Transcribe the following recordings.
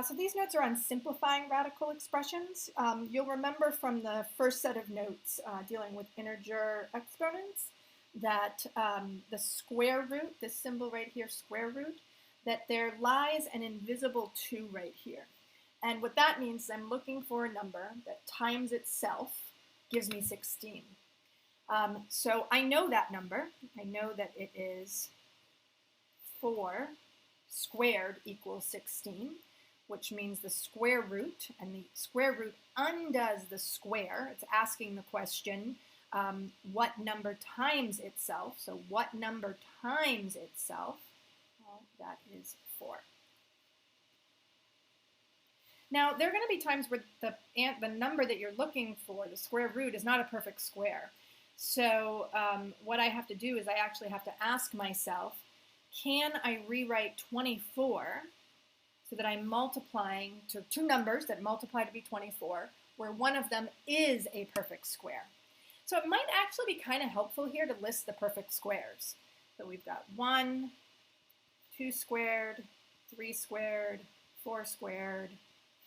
So these notes are on simplifying radical expressions. You'll remember from the first set of notes dealing with integer exponents that the square root, this symbol right here, square root, that there lies an invisible 2 right here. And what that means is I'm looking for a number that times itself gives me 16. So I know that number. I know that it is 4 squared equals 16. Which means the square root, and the square root undoes the square. It's asking the question, what number times itself? So what number times itself? Well, that is 4. Now, there are going to be times where the number that you're looking for, the square root, is not a perfect square. So what I have to do is I actually have to ask myself, can I rewrite 24 so that I'm multiplying to 2 numbers that multiply to be 24, where one of them is a perfect square? So it might actually be kind of helpful here to list the perfect squares. So we've got 1, 2 squared, 3 squared, 4 squared,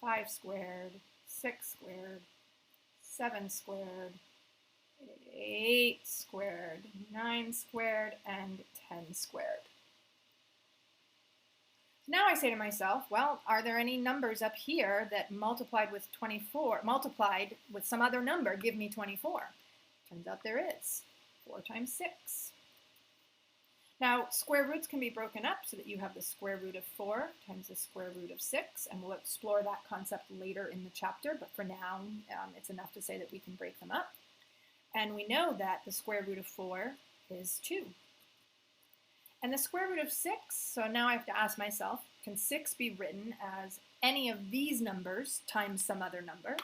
5 squared, 6 squared, 7 squared, 8 squared, 9 squared, and 10 squared. Now I say to myself, well, are there any numbers up here that multiplied with some other number give me 24? Turns out there is. 4 times 6. Now, square roots can be broken up so that you have the square root of 4 times the square root of 6, and we'll explore that concept later in the chapter, but for now, it's enough to say that we can break them up. And we know that the square root of 4 is 2. And the square root of 6, so now I have to ask myself, can 6 be written as any of these numbers times some other number?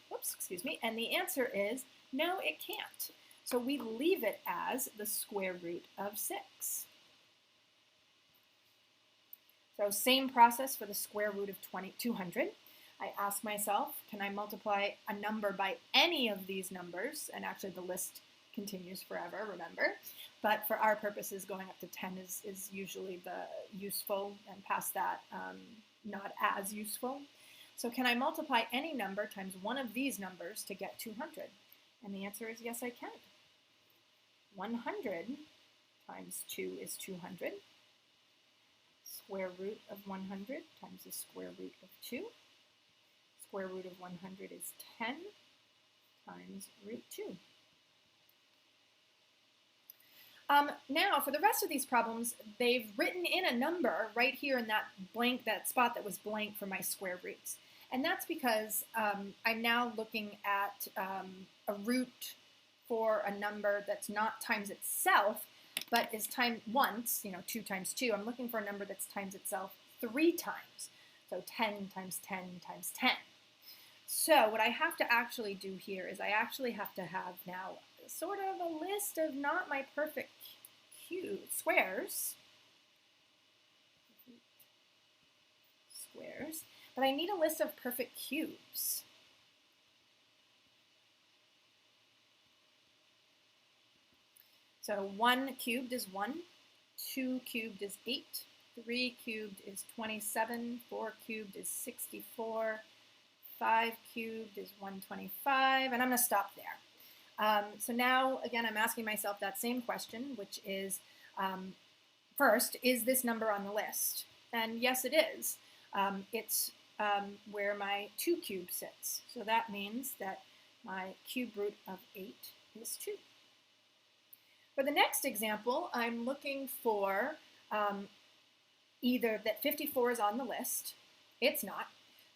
Whoops, excuse me. And the answer is no, it can't. So we leave it as the square root of 6. So same process for the square root of 200. I ask myself, can I multiply a number by any of these numbers? And actually the list continues forever, remember. But for our purposes, going up to 10 is usually the useful, and past that, not as useful. So can I multiply any number times one of these numbers to get 200? And the answer is yes, I can. 100 times 2 is 200. Square root of 100 times the square root of 2. Square root of 100 is 10 times root 2. Now, for the rest of these problems, they've written in a number right here in that spot that was blank for my square roots. And that's because I'm now looking at a root for a number that's not times itself, but is times once, 2 times 2. I'm looking for a number that's times itself 3 times. So 10 times 10 times 10. So what I have to actually do here is I actually have to have now sort of a list of not my perfect squares, but I need a list of perfect cubes. So 1 cubed is 1, 2 cubed is 8, 3 cubed is 27, 4 cubed is 64, 5 cubed is 125, and I'm going to stop there. So now, again, I'm asking myself that same question, which is, first, is this number on the list? And yes, it is. It's where my 2 cube sits. So that means that my cube root of 8 is 2. For the next example, I'm looking for either that 54 is on the list. It's not.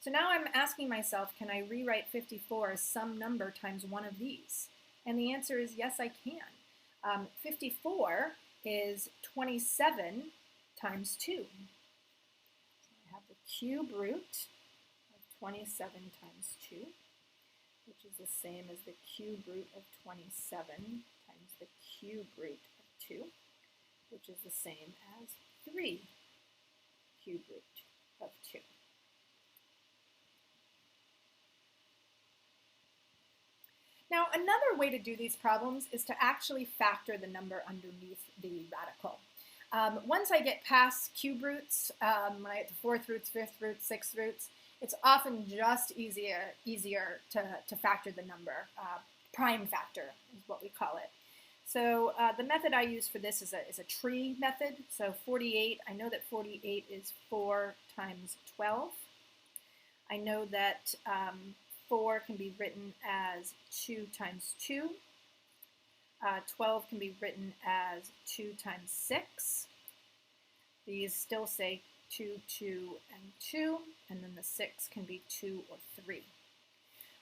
So now I'm asking myself, can I rewrite 54 as some number times one of these? And the answer is yes, I can. 54 is 27 times 2. So I have the cube root of 27 times 2, which is the same as the cube root of 27 times the cube root of 2, which is the same as 3 cube root of 2. Now, another way to do these problems is to actually factor the number underneath the radical. Once I get past cube roots, when I get to fourth roots, fifth roots, sixth roots, it's often just easier to factor the number. Prime factor is what we call it. So the method I use for this is a tree method. So 48, I know that 48 is 4 times 12. I know that 4 can be written as 2 times 2. 12 can be written as 2 times 6. These still say 2, 2, and 2, and then the 6 can be 2 or 3.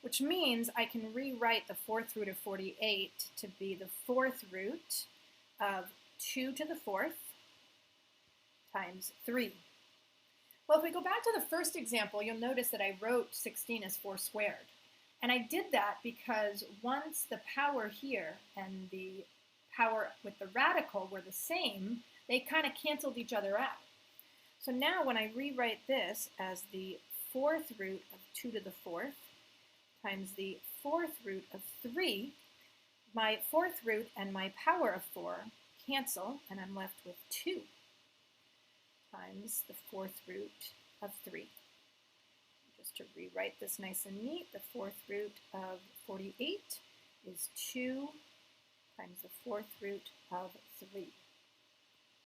Which means I can rewrite the fourth root of 48 to be the fourth root of 2 to the fourth times 3. Well, if we go back to the first example, you'll notice that I wrote 16 as 4 squared. And I did that because once the power here and the power with the radical were the same, they kind of canceled each other out. So now when I rewrite this as the fourth root of 2 to the fourth times the fourth root of 3, my fourth root and my power of 4 cancel, and I'm left with 2 times the fourth root of 3. Just to rewrite this nice and neat, the fourth root of 48 is 2 times the fourth root of 3.